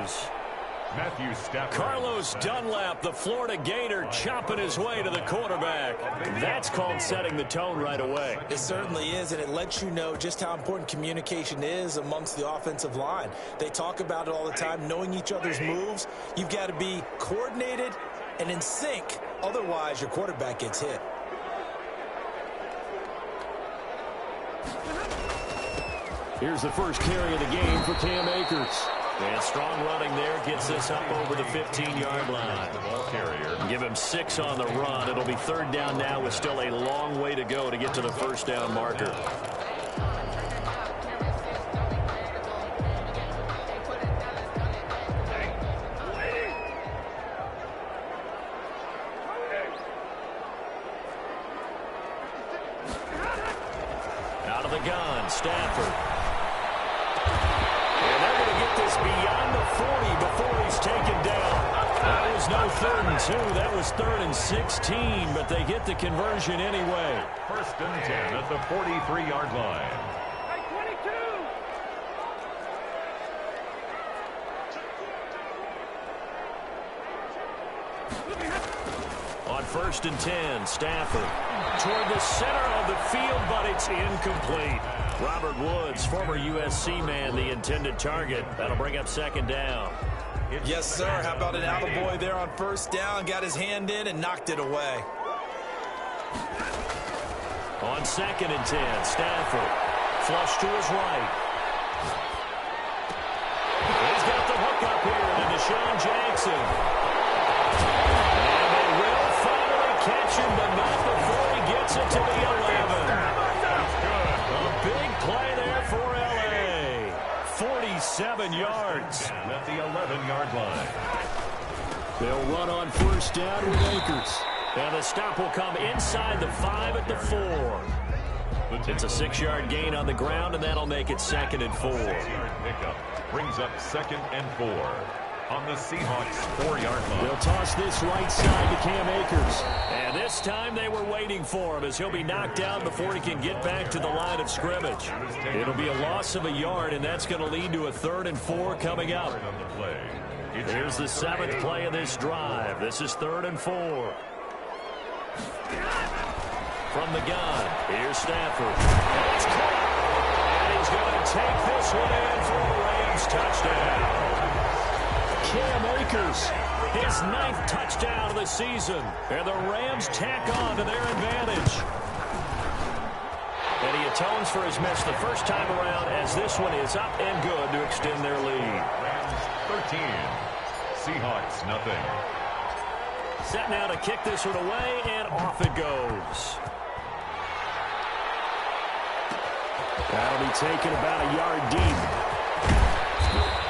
Rams. Carlos Dunlap, the Florida Gator, chopping his way to the quarterback. That's called setting the tone right away. It certainly is, and it lets you know just how important communication is amongst the offensive line. They talk about it all the time, knowing each other's moves. You've got to be coordinated and in sync. Otherwise, your quarterback gets hit. Here's the first carry of the game for Cam Akers. And strong running there gets this up over the 15-yard line. The ball carrier. Give him 6 on the run. It'll be 3rd down now with still a long way to go to get to the first down marker. Out of the gun, Stafford. Beyond the 40 before he's taken down. That was no 3rd and 2. That was 3rd and 16, but they get the conversion anyway. 1st and 10 at the 43-yard line. On 1st and 10, Stafford toward the center of the field, but it's incomplete. Robert Woods, former USC man, the intended target. That'll bring up 2nd down. Yes, sir. How about an attaboy there on 1st down? Got his hand in and knocked it away. On 2nd and 10, Stafford. Flush to his right. He's got the hook up here to Deshaun Jackson. And they will finally catch him, but not before he gets it to the 11. Big play there for L.A. 47 yards. At the 11-yard line. They'll run on 1st down with Akers. And the stop will come inside the 5 at the 4. It's a 6-yard gain on the ground, and that'll make it 2nd and 4. 6-yard pickup brings up 2nd and 4. On the Seahawks 4-yard line. They'll toss this right side to Cam Akers. And this time they were waiting for him as he'll be knocked down before he can get back to the line of scrimmage. It'll be a loss of a yard, and that's going to lead to a 3rd and 4 coming up. Here's the 7th play of this drive. This is 3rd and 4. From the gun, here's Stafford. And it's caught. And he's going to take this one in for a Rams touchdown. Cam Akers, his 9th touchdown of the season. And the Rams tack on to their advantage. And he atones for his miss the first time around as this one is up and good to extend their lead. Rams 13, Seahawks nothing. Set now to kick this one away, and off it goes. That'll be taken about a yard deep.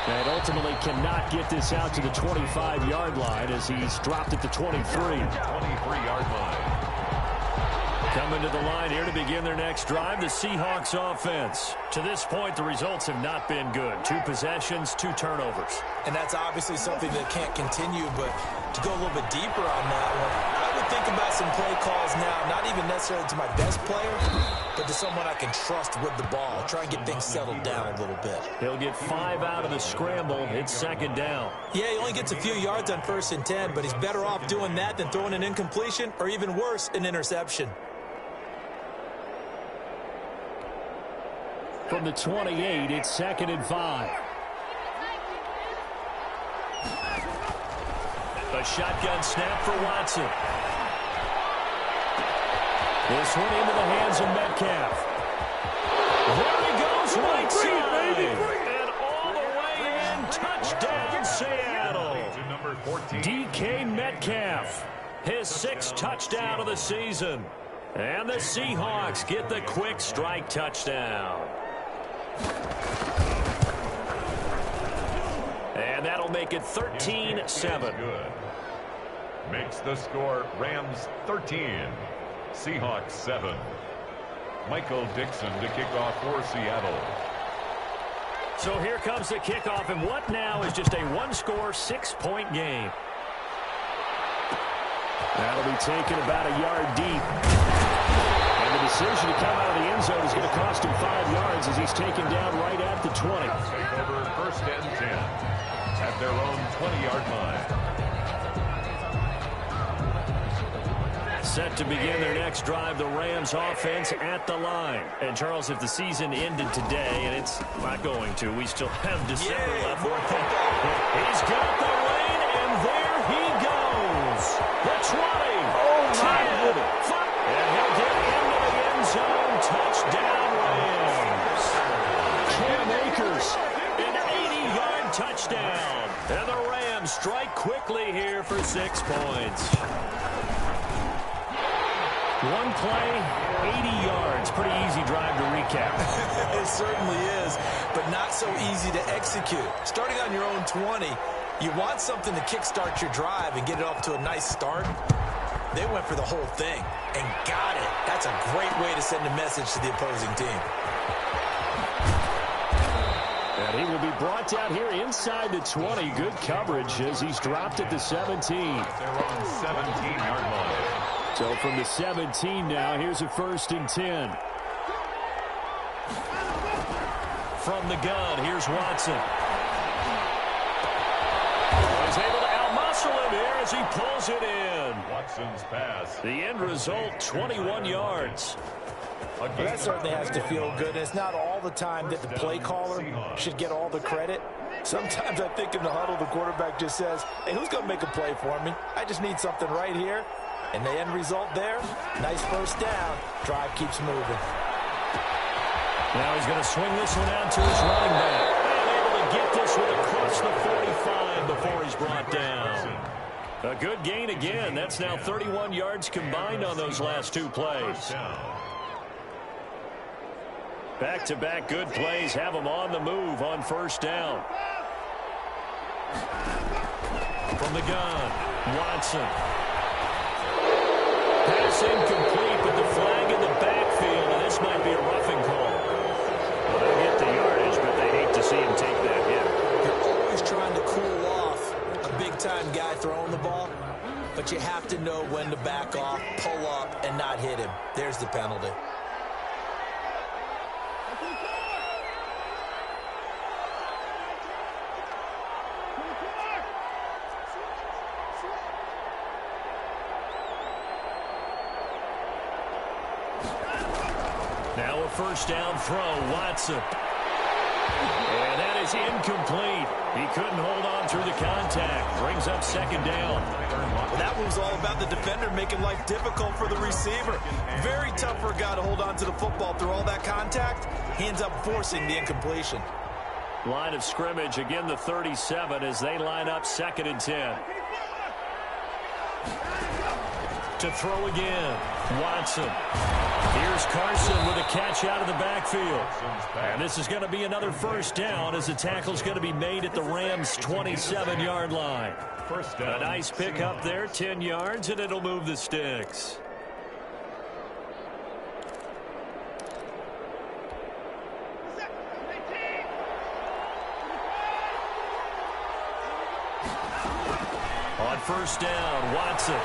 And ultimately cannot get this out to the 25-yard line as he's dropped at the 23. 23-yard line. Coming to the line here to begin their next drive, the Seahawks offense. To this point, the results have not been good. 2 possessions, 2 turnovers. And that's obviously something that can't continue, but to go a little bit deeper on that one, I would think about some play calls now, not even necessarily to my best player, but to someone I can trust with the ball. Try and get things settled down a little bit. He'll get 5 out of the scramble. It's 2nd down. Yeah, he only gets a few yards on 1st and 10, but he's better off doing that than throwing an incompletion or even worse, an interception. From the 28, it's 2nd and 5. A shotgun snap for Watson. This one into the hands of Metcalf. There he goes, right side. And all the way in, touchdown Seattle. DK Metcalf, his 6th touchdown of the season. And the Seahawks get the quick strike touchdown. And that'll make it 13-7. Makes the score Rams 13, Seahawks 7. Michael Dixon to kick off for Seattle. So here comes the kickoff, and what now is just a 1-score, 6-point game. That'll be taken about a yard deep. And the decision to come out of the end zone is going to cost him 5 yards as he's taken down right at the 20. Take over 1st and 10. at their own 20-yard line. Set to begin their next drive, the Rams offense at the line. And, Charles, if the season ended today, and it's not going to, we still have December left. He's got the lead, and there he goes. The 20. Oh, my goodness. And he'll get into the end zone. Touchdown, Rams. Cam Akers, an 80-yard touchdown. And the Rams strike quickly here for 6 points. One play, 80 yards. Pretty easy drive to recap. It certainly is, but not so easy to execute. Starting on your own 20, you want something to kickstart your drive and get it off to a nice start. They went for the whole thing and got it. That's a great way to send a message to the opposing team. And he will be brought down here inside the 20. Good coverage as he's dropped at the 17. They're on 17-yard line. So from the 17 now, here's a 1st and 10. From the gun, here's Watson. He's able to outmuscle him here as he pulls it in. Watson's pass. The end result, 21 yards. Well, that certainly has to feel good. It's not all the time that the play caller should get all the credit. Sometimes I think in the huddle, the quarterback just says, hey, who's going to make a play for me? I just need something right here. And the end result there, nice 1st down. Drive keeps moving. Now he's going to swing this one out to his running back. And able to get this one across the 45 before he's brought down. A good gain again. That's now 31 yards combined on those last 2 plays. Back-to-back good plays have them on the move on 1st down. From the gun, Watson. Pass incomplete, but the flag in the backfield, and this might be a roughing call. Well, they get the yardage, but they hate to see him take that hit. You're always trying to cool off a big-time guy throwing the ball, but you have to know when to back off, pull up, and not hit him. There's the penalty. Now a 1st down throw, Watson. And that is incomplete. He couldn't hold on through the contact. Brings up 2nd down. Well, that was all about the defender making life difficult for the receiver. Very tough for a guy to hold on to the football through all that contact. He ends up forcing the incompletion. Line of scrimmage, again the 37 as they line up 2nd and 10. To throw again, Watson. Here's Carson with a catch out of the backfield. And this is going to be another 1st down as the tackle's going to be made at the Rams' 27-yard line. A nice pick up there, 10 yards, and it'll move the sticks. On 1st down, Watson.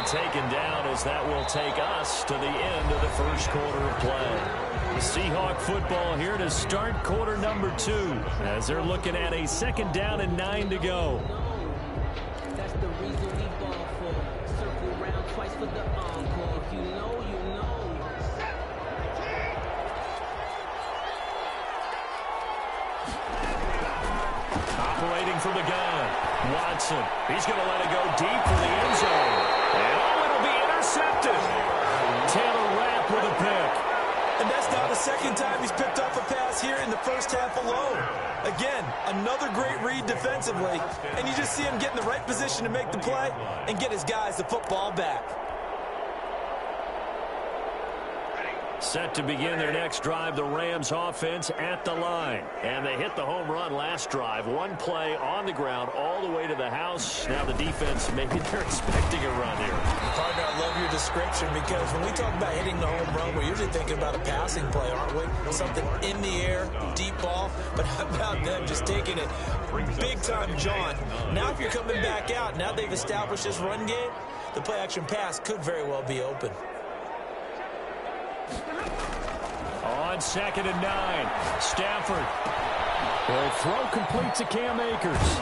Taken down as that will take us to the end of the 1st quarter of play. Seahawk football here to start quarter number 2 as they're looking at a 2nd down and 9 to go. That's the reason we ball for. Circle round twice for the encore. If you know, you know. Operating from the gun, Watson. He's going to let it go deep for the end zone. And it'll be intercepted. Taylor Rapp with a pick. And that's now the 2nd time he's picked up a pass here in the 1st half alone. Again, another great read defensively. And you just see him get in the right position to make the play and get his guys the football back. Set to begin their next drive, the Rams offense at the line. And they hit the home run last drive. 1 play on the ground all the way to the house. Now the defense, maybe they're expecting a run here. Partner, I love your description because when we talk about hitting the home run, we're usually thinking about a passing play, aren't we? Something in the air, deep ball. But how about them just taking it big time, John? Now if you're coming back out, now they've established this run game, the play-action pass could very well be open. On on 2nd and 9. Stafford will throw complete to Cam Akers.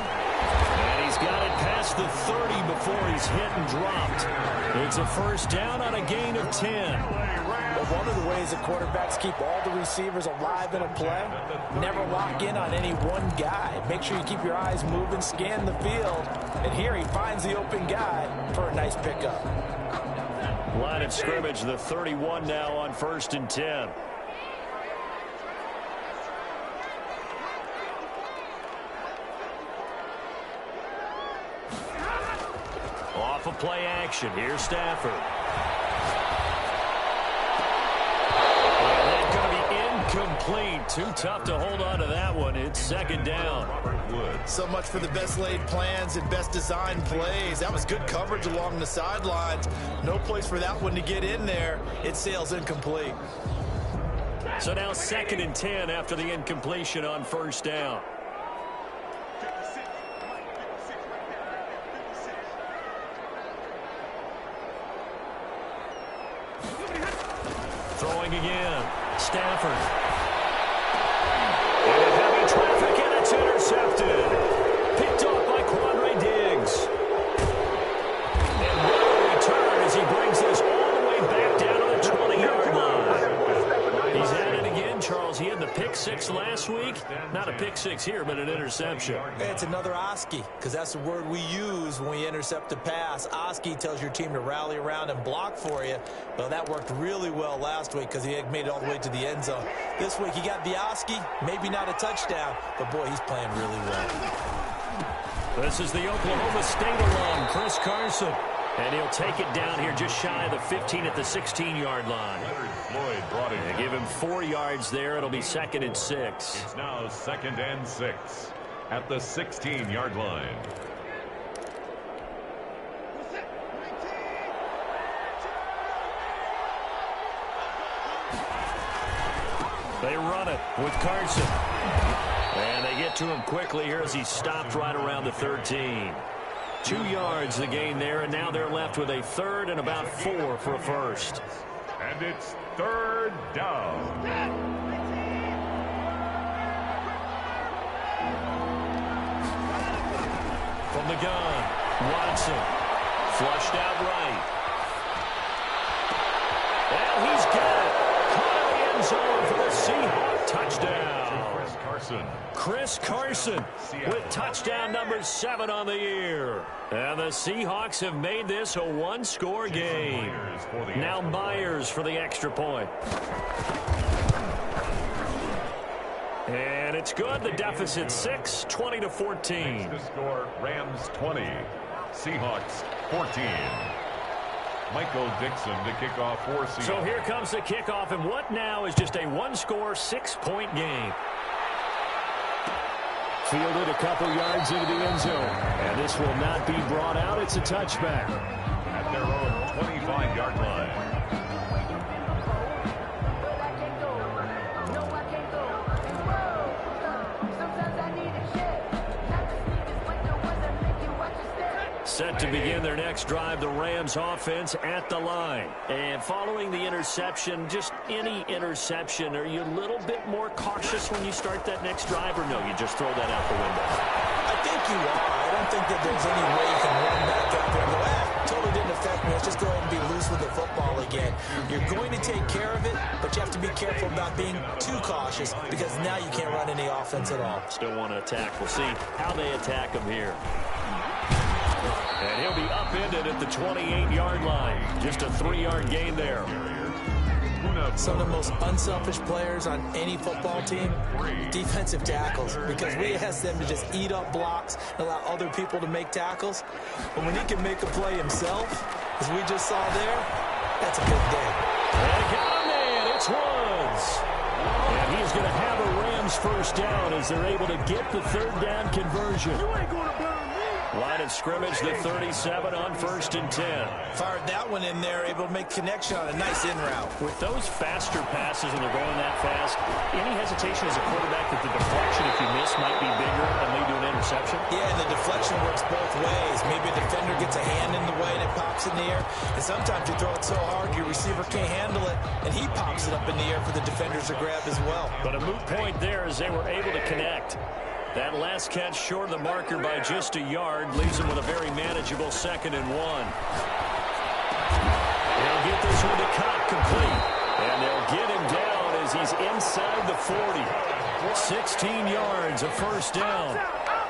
And he's got it past the 30 before he's hit and dropped. It's a first down on a gain of 10. Well, one of the ways that quarterbacks keep all the receivers alive in a play, never lock in on any one guy. Make sure you keep your eyes moving, scan the field. And here he finds the open guy for a nice pickup. Line of scrimmage, the 31 now on 1st and 10. Off of play action. Here's Stafford. And that's going to be incomplete. Too tough to hold on to that one. It's 2nd down. So much for the best laid plans and best designed plays. That was good coverage along the sidelines. No place for that one to get in there. It sails incomplete. So now 2nd and 10 after the incompletion on 1st down. Throwing again. Stafford. And heavy traffic, and it's intercepted. Picked off by Quandre Diggs. And what a return as he brings this all the way back down to the 20-yard line. He's at it again, Charles. He had the pick 6 last week. Not a pick 6 here, but an interception. It's another Oski, because that's the word we use when we intercept a pass. Oski tells your team to rally around and block for you. Well, that worked really well last week because he had made it all the way to the end zone. This week, he got the Oski, maybe not a touchdown, but boy, he's playing really well. This is the Oklahoma State alum, Chris Carson. And he'll take it down here just shy of the 15 at the 16-yard line. They give him 4 yards there. It'll be 2nd and 6. It's now 2nd and 6 at the 16-yard line. They run it with Carson. And they get to him quickly here as he stopped right around the 13. 2 yards the gain there, and now they're left with a 3rd and about 4 for a first. And it's 3rd down. From the gun, Watson. Flushed out right. Well, he's got it. Caught in the end zone for the Seahawks touchdown. Chris Carson with touchdown number 7 on the year. And the Seahawks have made this a 1-score game. Now Myers for the extra point. And it's good. The deficit 6, 20-14. The score, Rams 20, Seahawks 14. Michael Dixon to kick off for Seahawks. So here comes the kickoff, and what now is just a 1-score, 6-point game. Fielded a couple yards into the end zone. And this will not be brought out. It's a touchback. At their own 25-yard line. Set to begin their next drive, the Rams offense at the line. And following the interception, just any interception, are you a little bit more cautious when you start that next drive, or no, you just throw that out the window? I think you are. I don't think that there's any way you can run back out there and go, totally didn't affect me. Let's just go ahead and be loose with the football again. You're going to take care of it, but you have to be careful about being too cautious because now you can't run any offense at all. Still want to attack. We'll see how they attack him here. And he'll be upended at the 28-yard line. Just a 3-yard gain there. Some of the most unselfish players on any football team, defensive tackles, because we ask them to just eat up blocks and allow other people to make tackles. But when he can make a play himself, as we just saw there, that's a big day. And got a man. It's Woods. And he's going to have a Rams first down as they're able to get the 3rd down conversion. You ain't going to burn me. Line of scrimmage, the 37 on 1st and 10. Fired that one in there, able to make connection on a nice in route. With those faster passes when they're going that fast, any hesitation as a quarterback that the deflection, if you miss, might be bigger and lead to an interception? Yeah, and the deflection works both ways. Maybe a defender gets a hand in the way and it pops in the air. And sometimes you throw it so hard your receiver can't handle it, and he pops it up in the air for the defenders to grab as well. But a moot point there as they were able to connect. That last catch short of the marker by just a yard leaves him with a very manageable 2nd and 1. They'll get this one to Cobb complete. And they'll get him down as he's inside the 40. 16 yards, a first down.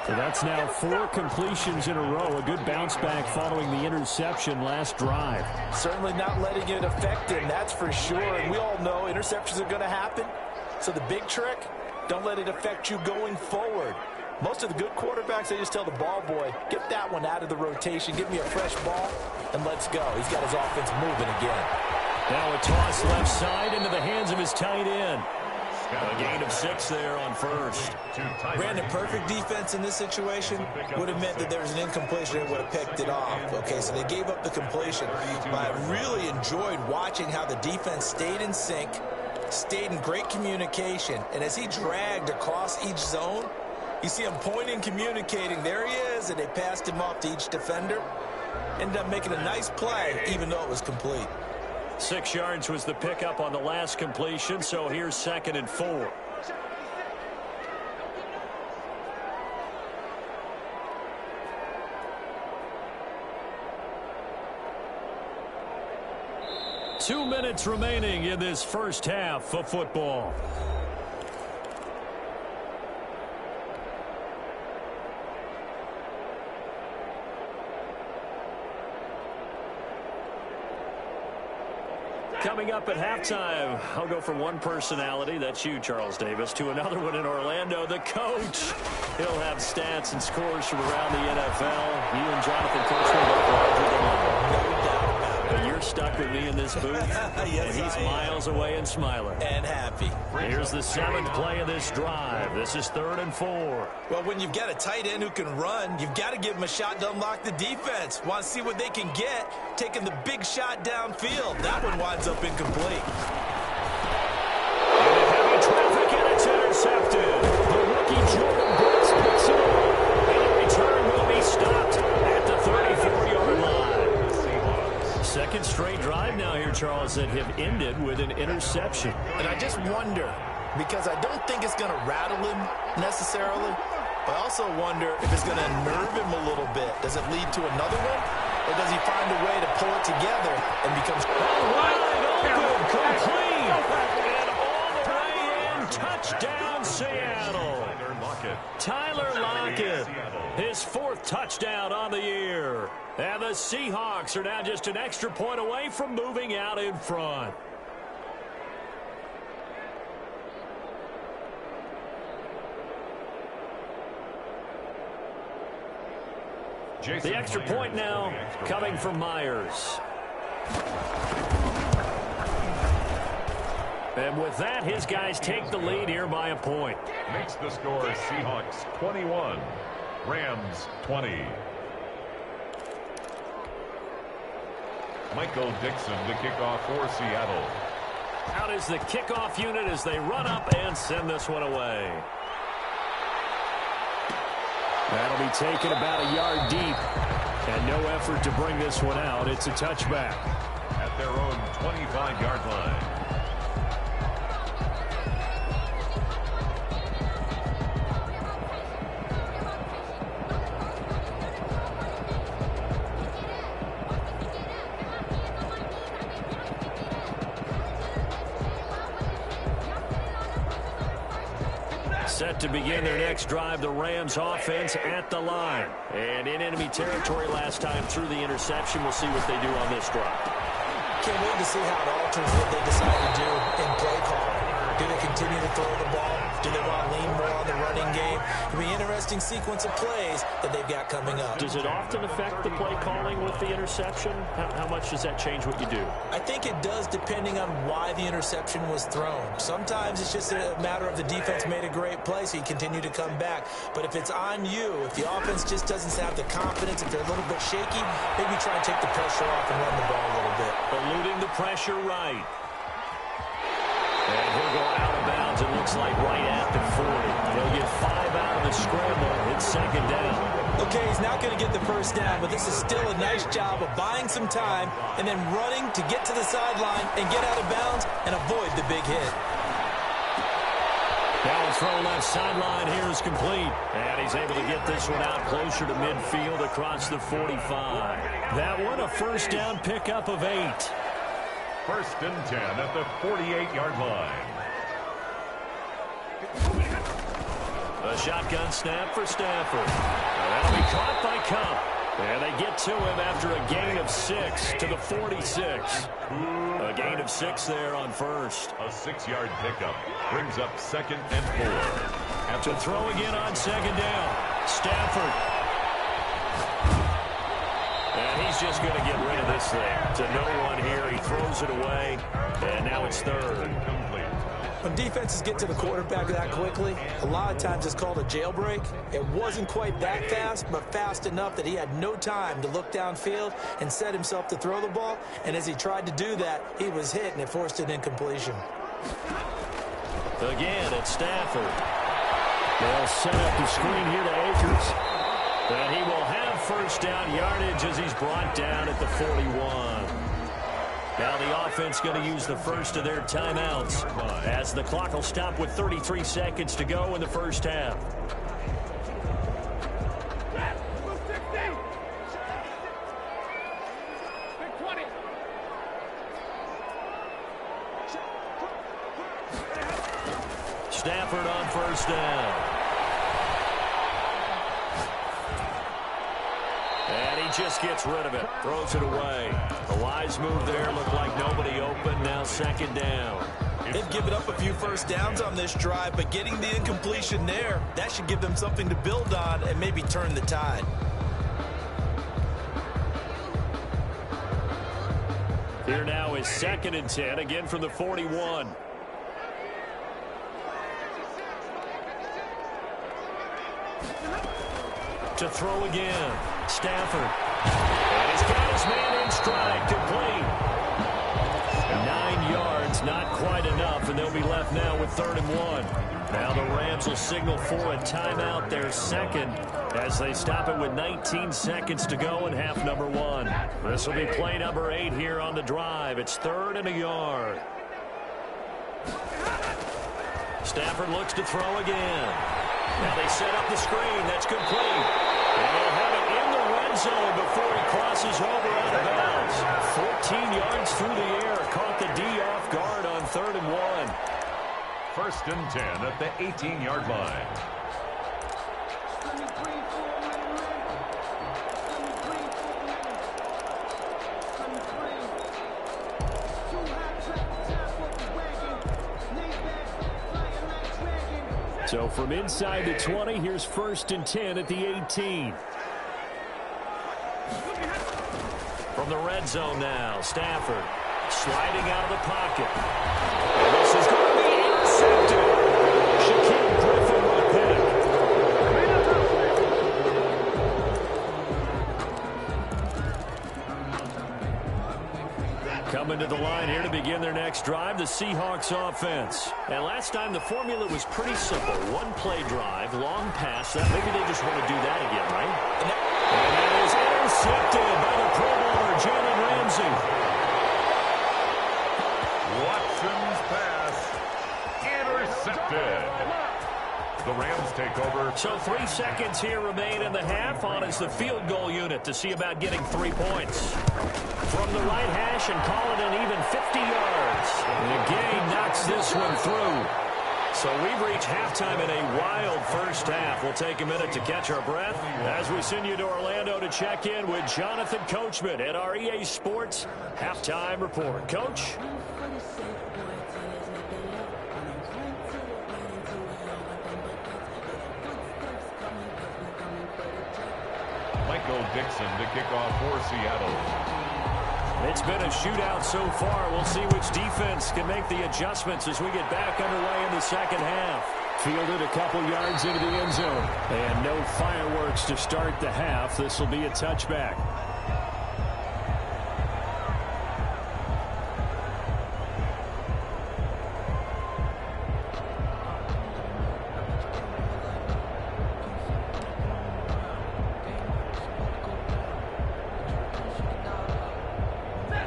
So that's now 4 completions in a row. A good bounce back following the interception last drive. Certainly not letting it affect him, that's for sure. And we all know interceptions are going to happen. So the big trick, don't let it affect you going forward. Most of the good quarterbacks, they just tell the ball boy, get that one out of the rotation, give me a fresh ball, and let's go. He's got his offense moving again. Now a toss left side into the hands of his tight end. A gain of 6 there on first. Brandon, perfect defense in this situation would have meant that there was an incompletion and would have picked it off. Okay, so they gave up the completion. But I really enjoyed watching how the defense stayed in sync, stayed in great communication, and as he dragged across each zone, you see him pointing, communicating. There he is, and they passed him off to each defender. Ended up making a nice play, even though it was complete. 6 yards was the pickup on the last completion, so here's 2nd and 4. Two minutes remaining in this first half of football. Coming up at halftime, I'll go from one personality, that's you, Charles Davis, to another one in Orlando, the coach. He'll have stats and scores from around the NFL. You and Jonathan Coachman both larger than life. No doubt about it. But you're stuck with me in this booth, Yes, and he's miles away and smiling. And happy. Here's the 7th play of this drive. This is 3rd and 4. Well, when you've got a tight end who can run, you've got to give him a shot to unlock the defense. Want to see what they can get, taking the big shot downfield. That one winds up incomplete. Into heavy traffic, and it's intercepted. The rookie Jordan Brooks picks it up. And the return will be stopped at the 34-yard line. Second straight drive now here, Charles, that have ended with an interception. And I just wonder, because I don't think it's going to rattle him necessarily, but I also wonder if it's going to unnerve him a little bit. Does it lead to another one? Or does he find a way to pull it together and become... Wide open, complete, and all the way in, touchdown Seattle. Tyler Lockett, his 4th touchdown on the year. And the Seahawks are now just an extra point away from moving out in front. The extra point now coming from Myers. And with that, his guys take the lead here by a point. Makes the score Seahawks 21, Rams 20. Michael Dixon to kick off for Seattle. Out is the kickoff unit as they run up and send this one away. That'll be taken about a yard deep. And no effort to bring this one out. It's a touchback. At their own 25-yard line. Set to begin their next drive, the Rams offense at the line. And in enemy territory last time through the interception. We'll see what they do on this drive. Can't wait to see how it alters what they decide to do in play calling. Do they continue to throw the ball? Do they want to lean more on the running game? It'll be interesting interesting sequence of plays that they've got coming up. Does it often affect the play calling with the interception? How much does that change what you do? I think it does, depending on why the interception was thrown. Sometimes it's just a matter of the defense made a great play, so you continue to come back. But if it's on you, if the offense just doesn't have the confidence, if they're a little bit shaky, maybe try and take the pressure off and run the ball a little bit. Eluding the pressure right. And he'll go out of bounds, it looks like, right at the 40. They'll get 5 out of the scramble. It's second down. Okay, he's not going to get the first down, but this is still a nice job of buying some time and then running to get to the sideline and get out of bounds and avoid the big hit. Now a throw left sideline here is complete. And he's able to get this one out closer to midfield across the 45. That one a first down pickup of 8. First and 10 at the 48-yard line. A shotgun snap for Stafford. That'll be caught by Cup. And they get to him after a gain of 6 to the 46. A gain of 6 there on first. A 6-yard pickup brings up second and 4. To throw again on second down. Stafford. And he's just going to get rid of this thing. To no one here. He throws it away. And now it's third. When defenses get to the quarterback that quickly, a lot of times it's called a jailbreak. It wasn't quite that fast, but fast enough that he had no time to look downfield and set himself to throw the ball. And as he tried to do that, he was hit, and it forced an incompletion. Again, it's Stafford. They'll set up the screen here to Akers. And he will have first down yardage as he's brought down at the 41. Now the offense going to use the first of their timeouts as the clock will stop with 33 seconds to go in the first half. Stafford on first down. And he just gets rid of it. Throws it away. A wise move there. Looked like nobody open. Now second down. They've given up a few first downs on this drive, but getting the incompletion there, that should give them something to build on and maybe turn the tide. Here now is second and 10, again from the 41. To throw again. Stafford. And he's got his man in stride, complete. 9 yards, not quite enough, and they'll be left now with 3rd and 1. Now the Rams will signal for a timeout, their second, as they stop it with 19 seconds to go in half number 1. This will be play number 8 here on the drive. It's 3rd and a yard. Stafford looks to throw again. Now they set up the screen. That's complete. And they'll have it in the red zone before he crosses over out of bounds. 14 yards through the air. Caught the D off guard on 3rd and 1. First and 10 at the 18-yard line. So from inside the 20, here's 1st and 10 at the 18. From the red zone now, Stafford sliding out of the pocket. And this is going to be intercepted. Shaquille Griffin with a pick. Coming to the line here to begin their next drive, the Seahawks offense. And last time the formula was pretty simple. One play drive, long pass. That maybe they just want to do that again, right? And that is intercepted by the Pro Bowler, Jalen Ramsey. Watson's pass intercepted. The Rams take over. So 3 seconds here remain in the half. On is the field goal unit to see about getting 3 points. From the right hash and call it an even 50 yards. The game knocks this one through. So we've reached halftime in a wild first half. We'll take a minute to catch our breath as we send you to Orlando to check in with Jonathan Coachman at our EA Sports Halftime Report. Coach? Michael Dixon to kick off for Seattle. It's been a shootout so far. We'll see which defense can make the adjustments as we get back underway in the second half. Fielded a couple yards into the end zone. And no fireworks to start the half. This will be a touchback.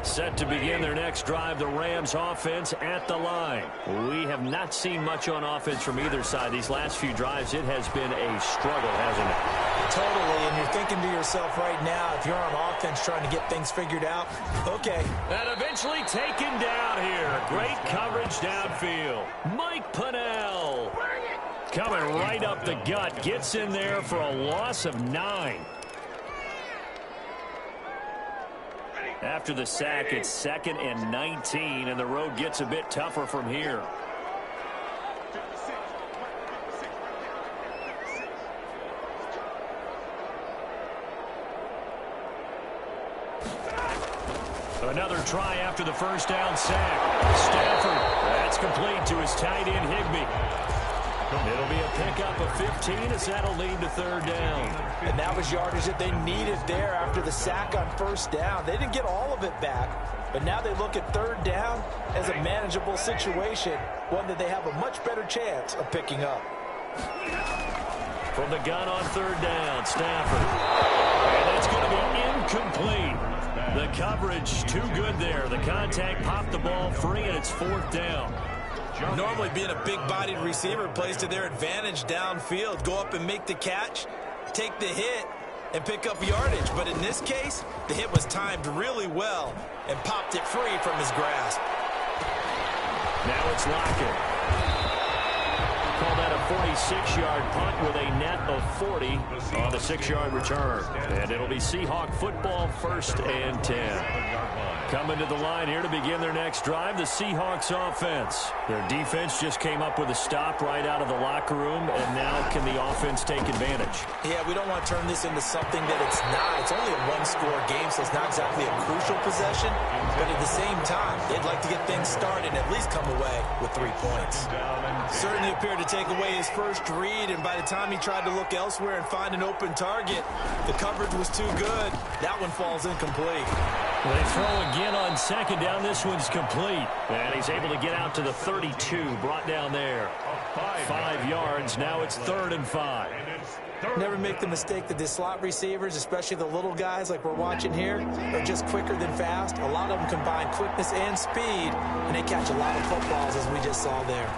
Set to begin their next drive, the Rams offense at the line. We have not seen much on offense from either side. These last few drives, it has been a struggle, hasn't it? Totally, and you're thinking to yourself right now, if you're on offense trying to get things figured out, okay. And eventually taken down here. Great coverage downfield. Mike Pennell coming right up the gut. Gets in there for a loss of 9. After the sack, it's 2nd and 19, and the road gets a bit tougher from here. Another try after the first down sack. Stafford, that's complete to his tight end, Higbee. It'll be a pickup of 15 as that'll lead to 3rd down. And that was yardage that they needed there after the sack on 1st down. They didn't get all of it back, but now they look at 3rd down as a manageable situation, one that they have a much better chance of picking up. From the gun on 3rd down, Stafford. And it's going to be incomplete. The coverage too good there. The contact popped the ball free, and it's 4th down. Normally being a big-bodied receiver plays to their advantage downfield. Go up and make the catch, take the hit, and pick up yardage. But in this case, the hit was timed really well and popped it free from his grasp. Now it's Lockett. Call that a 46-yard punt with a net of 40 on the 6-yard return. And it'll be Seahawk football, 1st and 10. Coming to the line here to begin their next drive, the Seahawks offense. Their defense just came up with a stop right out of the locker room, and now can the offense take advantage? Yeah, we don't want to turn this into something that it's not. It's only a one-score game, so it's not exactly a crucial possession. But at the same time, they'd like to get things started and at least come away with 3 points. Certainly appeared to take away his first read, and by the time he tried to look elsewhere and find an open target, the coverage was too good. That one falls incomplete. They throw again on 2nd down. This one's complete. And he's able to get out to the 32, brought down there. 5 yards. Now it's 3rd and 5. Never make the mistake that the slot receivers, especially the little guys like we're watching here, are just quicker than fast. A lot of them combine quickness and speed, and they catch a lot of footballs, as we just saw there.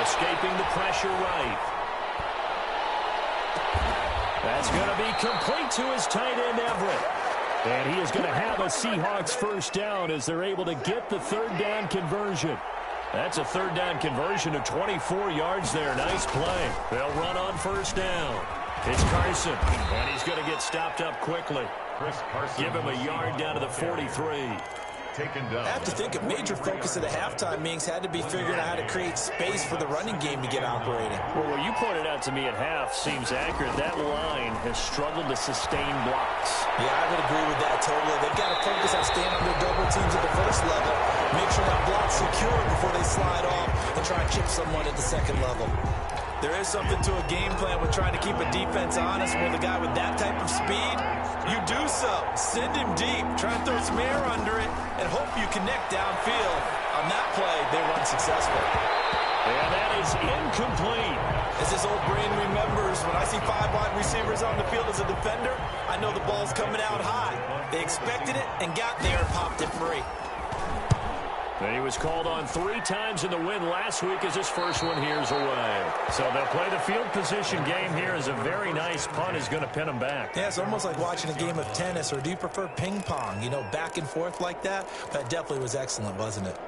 Escaping the pressure right. That's going to be complete to his tight end, Everett. And he is going to have a Seahawks 1st down as they're able to get the 3rd down conversion. That's a 3rd down conversion of 24 yards there. Nice play. They'll run on 1st down. It's Carson, and he's going to get stopped up quickly. Give him a yard down to the 43. I have to think a major focus of the halftime meetings had to be figuring out how to create space for the running game to get operating. Well, what you pointed out to me at half seems accurate. That line has struggled to sustain blocks. Yeah, I would agree with that totally. They've got to focus on staying under double teams at the 1st level, make sure that block's secure before they slide off and try and chip someone at the 2nd level. There is something to a game plan with trying to keep a defense honest. With a guy with that type of speed, you do so. Send him deep. Try and throw some air under it and hope you connect downfield. On that play, they run successful. And that is incomplete. As this old brain remembers, when I see 5 wide receivers on the field as a defender, I know the ball's coming out high. They expected it and got there and popped it free. And he was called on 3 times in the win last week as his first one here's away. So they'll play the field position game here as a very nice punt is going to pin them back. Yeah, it's almost like watching a game of tennis, or do you prefer ping pong? You know, back and forth like that? That definitely was excellent, wasn't it?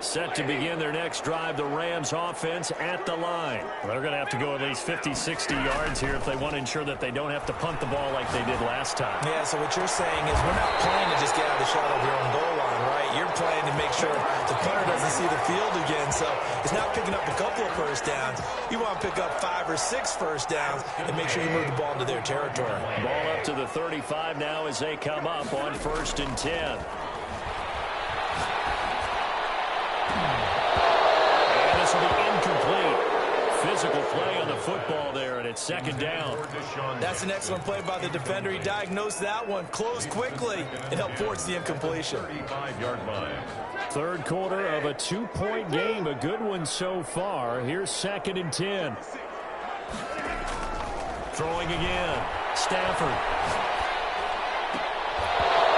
Set to begin their next drive, the Rams offense at the line. They're going to have to go at least 50, 60 yards here if they want to ensure that they don't have to punt the ball like they did last time. Yeah, so what you're saying is we're not playing to just get out of the shadow of your own goal line, right? You're playing to make sure the punter doesn't see the field again. So it's not picking up a couple of first downs. You want to pick up 5 or 6 first downs and make sure you move the ball into their territory. Ball up to the 35 now as they come up on 1st and 10. And this will be incomplete. Physical play on the football there, and it's 2nd down. That's an excellent play by the defender. He diagnosed that one, closed quickly, and helped force the incompletion. 35-yard line. 3rd quarter of a 2-point game, a good one so far. Here's 2nd and 10. Throwing again, Stafford.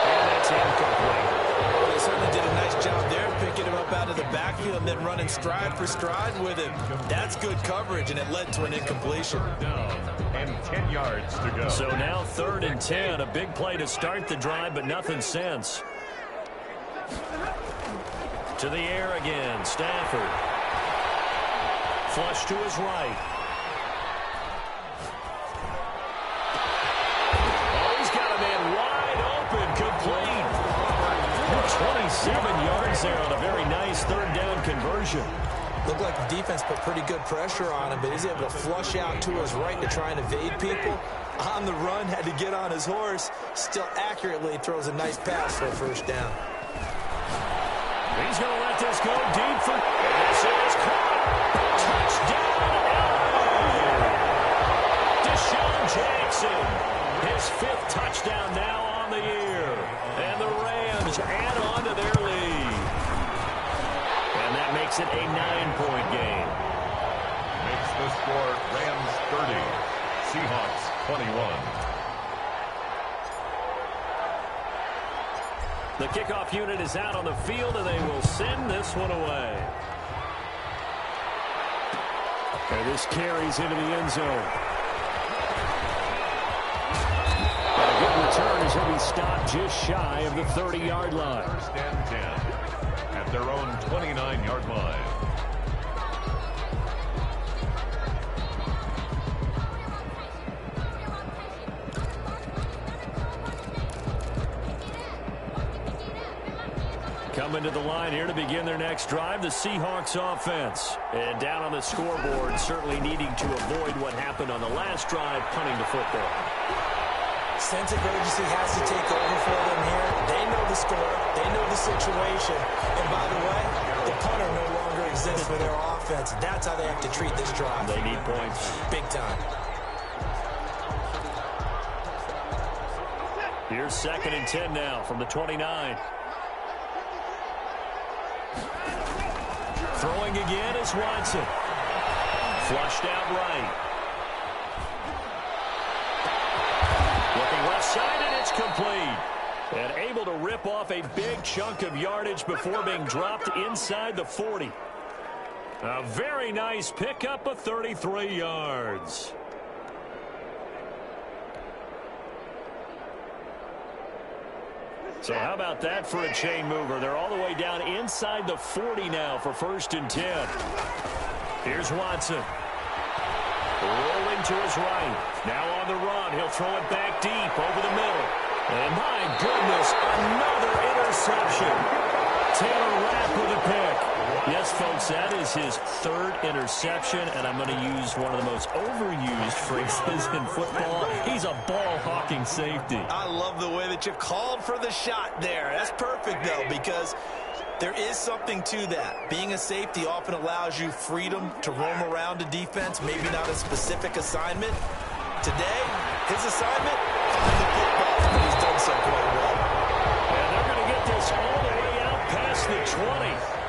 And that's incomplete. They certainly did a nice job there, picking him up out of the backfield and then running stride for stride with him. That's good coverage, and it led to an incompletion. And 10 yards to go. So now 3rd and 10, a big play to start the drive, but nothing since. To the air again, Stafford. Flush to his right. Oh, he's got a man wide open, complete. 27 yards there on a very nice 3rd down conversion. Looked like the defense put pretty good pressure on him, but he's able to flush out to his right to try and evade people. On the run, had to get on his horse. Still accurately throws a nice pass for a 1st down. He's going to let this go deep for... This is caught. Touchdown, LA. Deshaun Jackson. His 5th touchdown now on the year. And the Rams add on to their lead. And that makes it a 9-point game. Makes the score Rams 30, Seahawks 21. The kickoff unit is out on the field, and they will send this one away. And this carries into the end zone. And a good return as he'll be stopped just shy of the 30-yard line. 1st and 10 at their own 29-yard line. Coming to the line here to begin their next drive, the Seahawks offense. And down on the scoreboard, certainly needing to avoid what happened on the last drive, punting the football. Sense of urgency has to take over for them here. They know the score. They know the situation. And by the way, the punter no longer exists for their offense. That's how they have to treat this drive. They need points. Big time. Here's 2nd and 10 now from the 29. Throwing again is Watson. Flushed out right. Looking left side, and it's complete. And able to rip off a big chunk of yardage before being dropped inside the 40. A very nice pickup of 33 yards. So how about that for a chain mover? They're all the way down inside the 40 now for 1st and 10. Here's Watson. Rolling to his right. Now on the run. He'll throw it back deep over the middle. And my goodness, another interception. Taylor Rapp with a pick. Yes, folks, that is his 3rd interception, and I'm going to use one of the most overused phrases in football. He's a ball-hawking safety. I love the way that you called for the shot there. That's perfect, though, because there is something to that. Being a safety often allows you freedom to roam around a defense, maybe not a specific assignment. Today, his assignment, find the football, and he's done so quite well. And they're going to get this all the way out past the 20.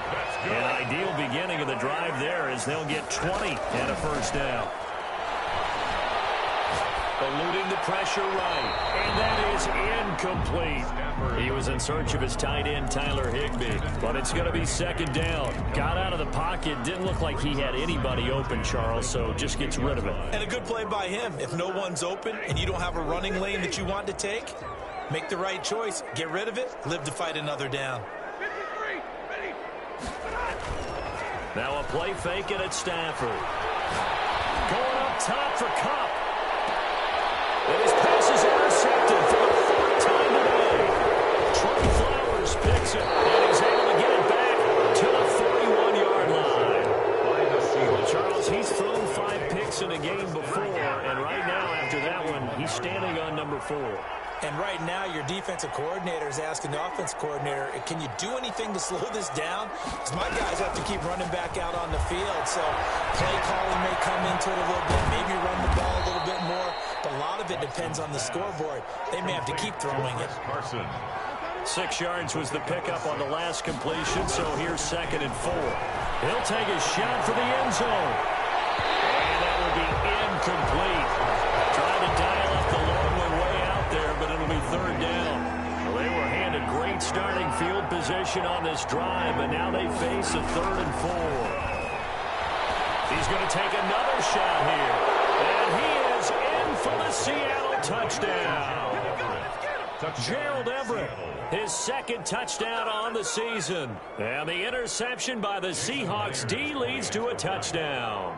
An ideal beginning of the drive there as they'll get 20 and a 1st down. Eluding the pressure right. And that is incomplete. He was in search of his tight end, Tyler Higbee. But it's going to be 2nd down. Got out of the pocket. Didn't look like he had anybody open, Charles, so just gets rid of it. And a good play by him. If no one's open and you don't have a running lane that you want to take, make the right choice. Get rid of it. Live to fight another down. Now a play fake it at Stafford. Going up top for Kupp. And his pass is intercepted for the 4th time today. Trey Flowers picks it, and he's able to get it back. He's standing on number 4. And right now, your defensive coordinator is asking the offense coordinator, can you do anything to slow this down? Because my guys have to keep running back out on the field. So play calling may come into it a little bit, maybe run the ball a little bit more. But a lot of it depends on the scoreboard. They may have to keep throwing it. 6 yards was the pickup on the last completion, so here's 2nd and 4. He'll take a shot for the end zone. And that will be incomplete. Trying to dial up the long one way out there, but it'll be 3rd down. Well, they were handed great starting field position on this drive, but now they face a 3rd and 4. He's going to take another shot here. And he is in for the Seattle touchdown. Gerald Everett, his 2nd touchdown on the season. And the interception by the Seahawks D leads to a touchdown.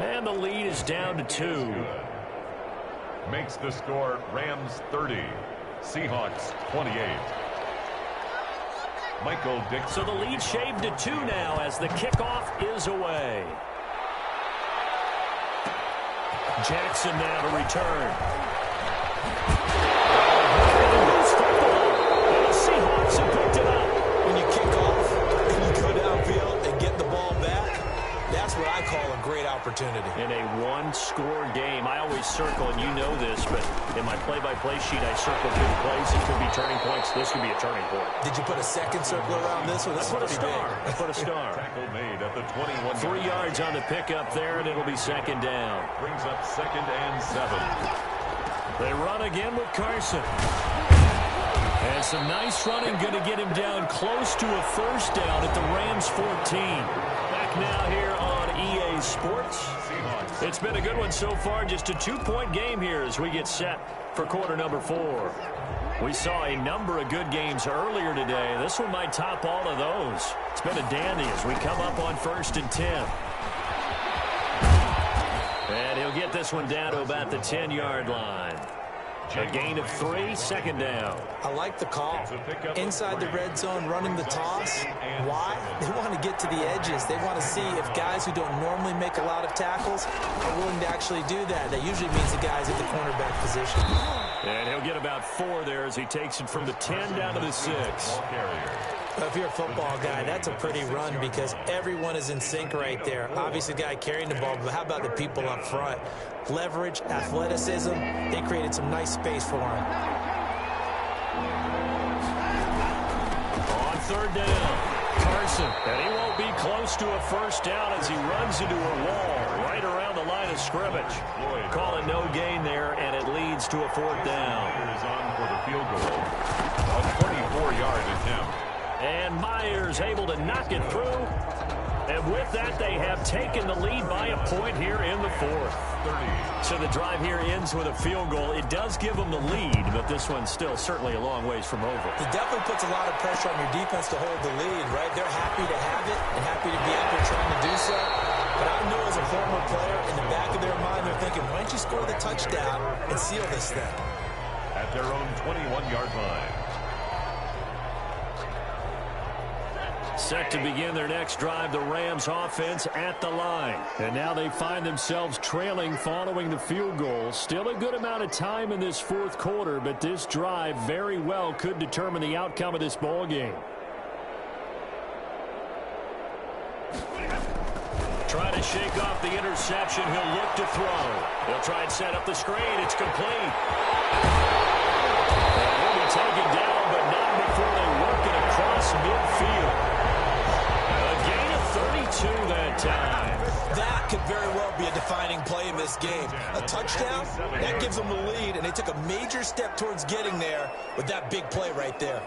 And the lead is down to 2. Makes the score Rams 30, Seahawks 28. Michael Dixon. So the lead shaved to 2 now as the kickoff is away. Jackson now to return. And the Seahawks have picked it up. When you kick off and you go downfield and get the ball back, that's what I call a great opportunity. In a one-score game, I always circle, and you know this, but in my play-by-play sheet, I circle big plays. It could be turning points. This could be a turning point. Did you put a second circle around this one? This I put a star. I put a star. Tackle made at the 21. 3 yards on the pickup there, and it'll be 2nd down. Brings up 2nd and 7. They run again with Carson. And some nice running, going to get him down close to a 1st down at the Rams 14. Back now here on EA Sports. It's been a good one so far. Just a 2-point game here as we get set for quarter number 4. We saw a number of good games earlier today. This one might top all of those. It's been a dandy as we come up on 1st and 10. And he'll get this one down to about the 10-yard line. A gain of 3, 2nd down. I like the call. Inside the red zone, running the toss. Why? They want to get to the edges. They want to see if guys who don't normally make a lot of tackles are willing to actually do that. That usually means the guys at the cornerback position. And he'll get about 4 there as he takes it from the 10 down to the 6. If you're a football guy, that's a pretty run because everyone is in sync right there. Obviously, the guy carrying the ball, but how about the people up front? Leverage, athleticism, they created some nice space for him. On 3rd down, Carson, and he won't be close to a 1st down as he runs into a wall right around the line of scrimmage. Call it no gain there, and it leads to a 4th down. Myers on for the field goal. A 24-yard attempt. And Myers able to knock it through. And with that, they have taken the lead by a point here in the 4th. So the drive here ends with a field goal. It does give them the lead, but this one's still certainly a long ways from over. It definitely puts a lot of pressure on your defense to hold the lead, right? They're happy to have it and happy to be out there trying to do so. But I know as a former player, in the back of their mind, they're thinking, why don't you score the touchdown and seal this thing? At their own 21-yard line. Set to begin their next drive, the Rams offense at the line. And now they find themselves trailing following the field goal. Still a good amount of time in this 4th quarter, but this drive very well could determine the outcome of this ball game. Try to shake off the interception. He'll look to throw. He'll try and set up the screen. It's complete. And he'll be taken down, but not before they work it across midfield. 32 that time. That could very well be a defining play in this game. A touchdown, that gives them the lead, and they took a major step towards getting there with that big play right there.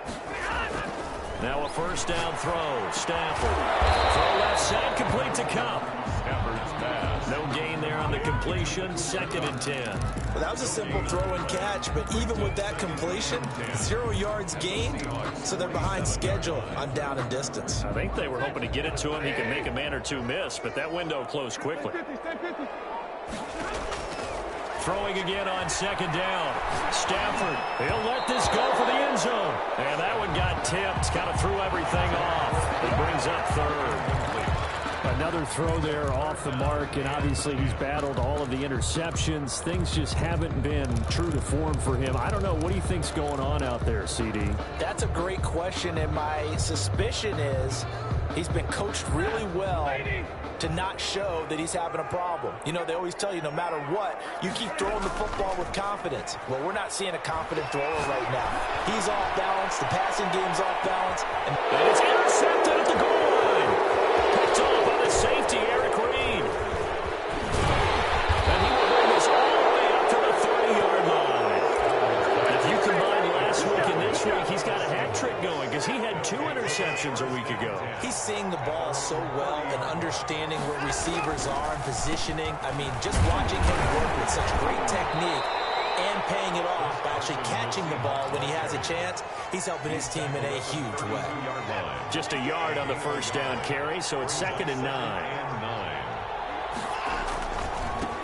Now a 1st down throw. Stafford. Throw left side, complete to Cup. Stafford's pass. No gain there on the completion. 2nd and 10. Well, that was a simple throw and catch, but even with that completion, 0 yards gained, so they're behind schedule on down and distance. I think they were hoping to get it to him. He could make a man or two miss, but that window closed quickly. Throwing again on 2nd down. Stafford, he'll let this go for the end zone. And that one got tipped, kind of threw everything off. It brings up 3rd. A Another throw there off the mark, and obviously he's battled all of the interceptions. Things just haven't been true to form for him. I don't know. What do you think's going on out there, CD? That's a great question, and my suspicion is he's been coached really well to not show that he's having a problem. You know, they always tell you no matter what, you keep throwing the football with confidence. Well, we're not seeing a confident thrower right now. He's off balance. The passing game's off balance. And it's intercepted at the goal line. Picked off by the safety, Eric Reed. And he will bring this all the way up to the 30-yard line. If you combine last week and this week, he's got a hat trick going because he had 2 interceptions a week ago. He's seeing the ball so well and understanding where receivers are and positioning. I mean, just watching him work with such great technique and paying it off by actually catching the ball when he has a chance, he's helping his team in a huge way. Just a yard on the first down carry, so it's 2nd and 9.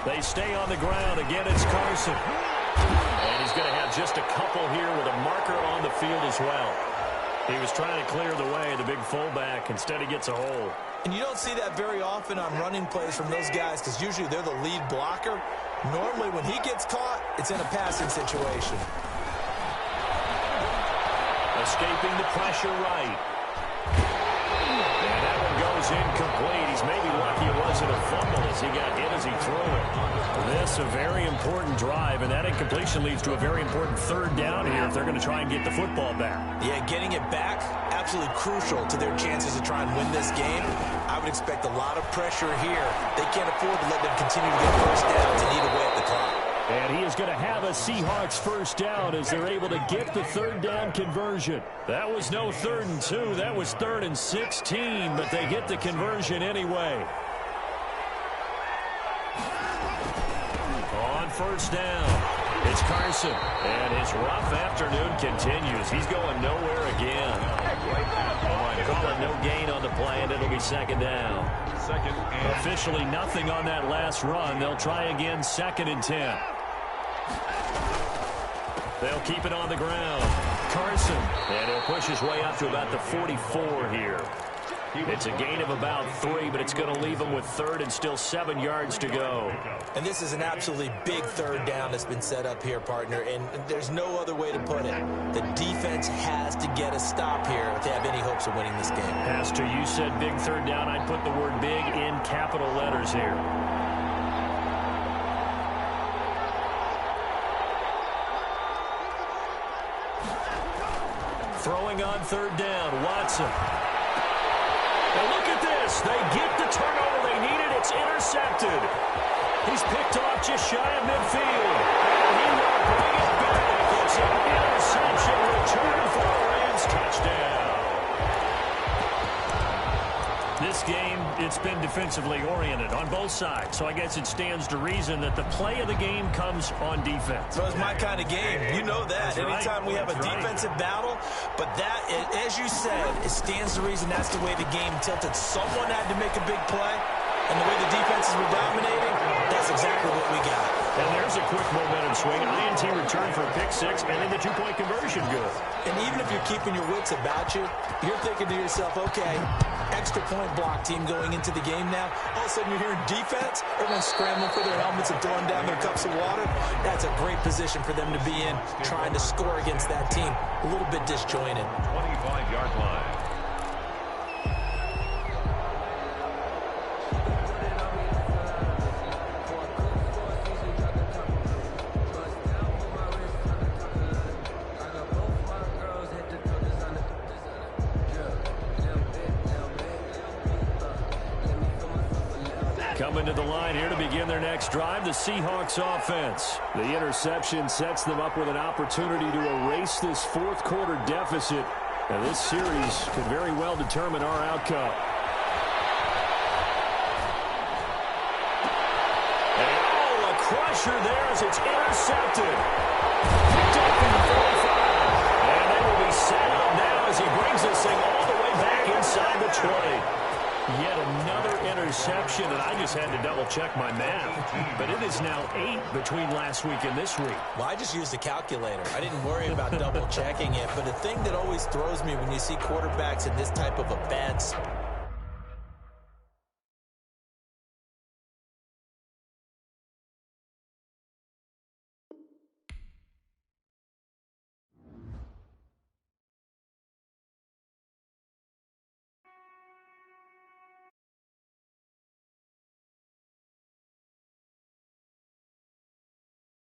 They stay on the ground. Again, it's Carson. And he's going to have just a couple here with a marker on the field as well. He was trying to clear the way, the big fullback. Instead, he gets a hole. And you don't see that very often on running plays from those guys because usually they're the lead blocker. Normally, when he gets caught, it's in a passing situation. Escaping the pressure right. And that one goes incomplete. He's maybe lucky it wasn't a fumble as he got hit as he threw it. This a very important drive, and that incompletion leads to a very important 3rd down here if they're going to try and get the football back. Yeah, getting it back, absolutely crucial to their chances to try and win this game. I would expect a lot of pressure here. They can't afford to let them continue to get first downs and eat away at the clock. And he is going to have a Seahawks first down as they're able to get the 3rd down conversion. That was no 3rd and 2. That was 3rd and 16, but they get the conversion anyway. On first down, it's Carson. And his rough afternoon continues. He's going nowhere again. Call it no gain on the play, and it'll be 2nd down. Officially nothing on that last run. They'll try again, 2nd and 10. They'll keep it on the ground. Carson, and he'll push his way up to about the 44 here. It's a gain of about 3, but it's going to leave him with 3rd and still 7 yards to go. And this is an absolutely big 3rd down that's been set up here, partner, and there's no other way to put it. The defense has to get a stop here if they have any hopes of winning this game. Has to. You said big 3rd down. I'd put the word big in capital letters here. Throwing on 3rd down, Watson. And look at this. They get the turnover they needed. It's intercepted. He's picked off just shy of midfield. And he will bring it back. It's an interception return for a Rams touchdown. This game, it's been defensively oriented on both sides. So I guess it stands to reason that the play of the game comes on defense. So it's my kind of game. You know that. That's Anytime we have a defensive battle, but that, as you said, it stands to reason that's the way the game tilted. Someone had to make a big play, and the way the defenses were dominating, that's exactly what we got. And there's a quick momentum swing. INT return for a pick 6, and then the 2-point conversion good. And even if you're keeping your wits about you, you're thinking to yourself, okay, extra point block team going into the game now. All of a sudden you're hearing defense, everyone's scrambling for their helmets and throwing down their cups of water. That's a great position for them to be in, trying to score against that team. A little bit disjointed. 25-yard line. Coming to the line here to begin their next drive, the Seahawks offense. The interception sets them up with an opportunity to erase this 4th quarter deficit. And this series could very well determine our outcome. And a crusher there as it's intercepted. Picked up from the 45. And they will be set up now as he brings this thing all the way back inside the 20. Yet another interception, and I just had to double-check my math. But it is now 8 between last week and this week. Well, I just used a calculator. I didn't worry about double-checking it. But the thing that always throws me when you see quarterbacks in this type of a bad